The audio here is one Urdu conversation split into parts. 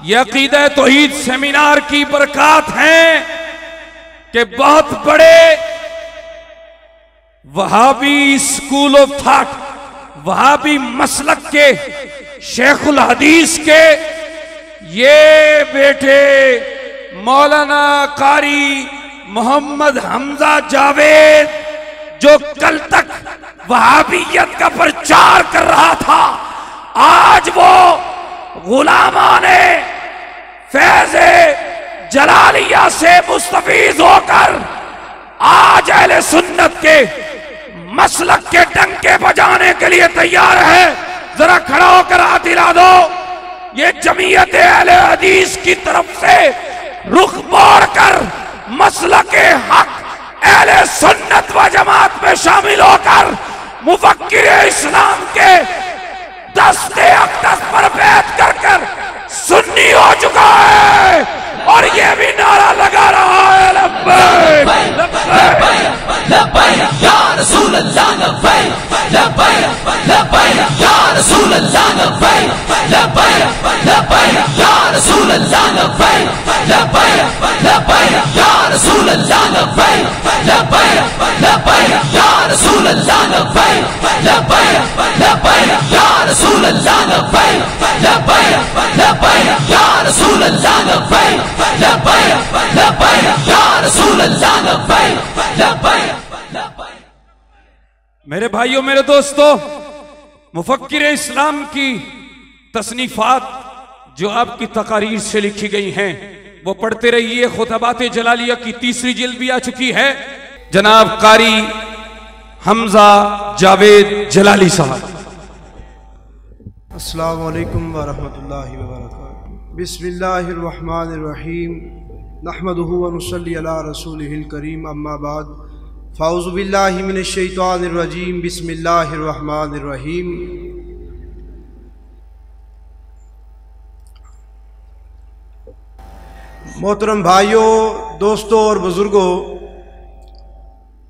یہ عقیدہ توحید سیمینار کی برکات ہیں کہ بہت بڑے وہابی سکول آف تھاٹ، وہابی مسلک کے شیخ الحدیث کے یہ بیٹے مولانا قاری محمد حمزہ جاوید جو کل تک وہابیت کا پرچار کر رہا تھا، آج وہ غلامان فیض جلالیہ سے مستفیض ہو کر آج اہل سنت کے مسلک کے ڈنکے بجانے کے لیے تیار ہے۔ ذرا کھڑا ہو کر ہاتھ ہلا دو۔ یہ جمعیت اہل حدیث کی طرف سے رخ موڑ کر مسلک حق اہل سنت و جماعت میں شامل ہو کر مفکر اسلام کے دست اقدس پر بیعت کر کر سنی ہو چکا ہے، اور یہ بھی نعرہ لگا رہا ہے لبیک لبیک لبیک یا رسول اللہ، لبیک لبیک لبیک یا رسول اللہ، لبیک لبیک لبیک یا رسول اللہ، لبیک لبیک لبیک یا رسول اللہ، لبیک لبیک لبیک یا رسول اللہ، لبیک لبیک لبیک یا رسول اللہ، لبیک لبیک لبیک یا رسول اللہ، لبیک لبیک لبیک یا رسول اللہ، لبیک لبیک لبیک۔ میرے بھائیوں، میرے دوستو، مفکر اسلام کی تصنیفات جو آپ کی تقاریر سے لکھی گئی ہیں وہ پڑھتے رہیے۔ خطبات جلالیہ کی تیسری جلد بھی آ چکی ہے۔ جناب قاری حمزہ جاوید جلالی صاحب۔ السلام علیکم ورحمۃ اللہ وبرکاتہ۔ بسم اللہ الرحمن الرحیم، نحمدہ ونصلی علی رسولہ الکریم، اما بعد، فاعوذ باللہ من الشیطان الرجیم، بسم اللہ الرحمن الرحیم۔ محترم بھائیوں، دوستوں اور بزرگوں،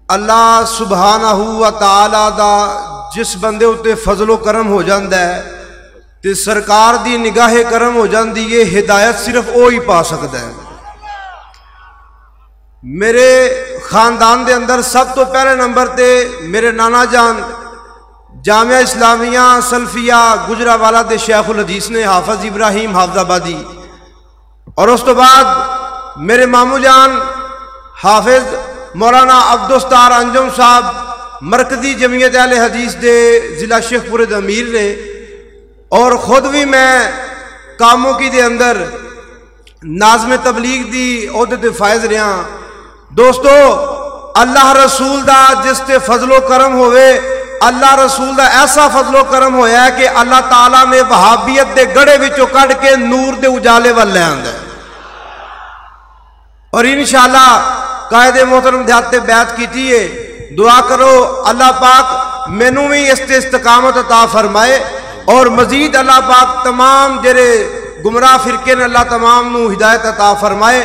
اللہ سبحانہ و تعالی دا جس بندے اتے فضل و کرم ہو جاندہ ہے تے سرکار دی نگاہ کرم ہو جاندی، یہ ہدایت صرف وہی پا سکتا ہے۔ میرے خاندان دے اندر سب تو پہلے نمبر تے میرے نانا جان جامعہ اسلامیہ سلفیہ گجرانوالہ دے شیخ الحدیث نے، حافظ ابراہیم حافظ آبادی، اور اس تو بعد میرے مامو جان حافظ مولانا عبدالستار انجم صاحب مرکزی جمعیت اہل حدیث دے ضلع شیخ پورے امیر نے، اور خود بھی میں کاموں کی دے اندر ناظم تبلیغ دی عہدے تے فائز رہا۔ دوستو، اللہ رسول دا جس تے فضل و کرم ہوئے، اللہ رسول دا ایسا فضل و کرم ہویا ہے کہ اللہ تعالیٰ نے وہابیت دے گڑے وچوں کڈ کے نور دے اجالے ول لے آندا ہے، اور انشاءاللہ قائد محترم دیہات تے بیعت کیتی ہے۔ دعا کرو اللہ پاک مینوں بھی اس تے استقامت عطا فرمائے، اور مزید اللہ پاک تمام جڑے گمراہ فرقے نے اللہ تمام نو ہدایت عطا فرمائے۔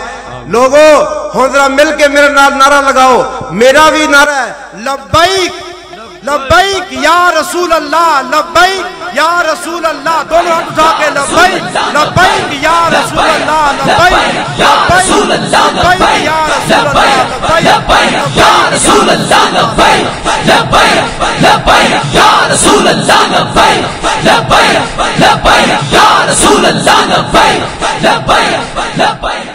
لوگو ہن ذرا مل کے میرے نال نعرہ لگاؤ، میرا بھی نعرہ ہے لبیک لبیک یا رسول اللہ، لبیک یا رسول اللہ، دونوں ہاتھ اٹھا کے لبیک لبیک یا رسول اللہ، لبیک یا رسول اللہ، لبیک یا رسول اللہ، لبیک یا رسول اللہ، لبیک لبیک لبیک یا رسول اللہ، لبیک لبیک لبیک یا رسول اللہ، لبیک لبیک لبیک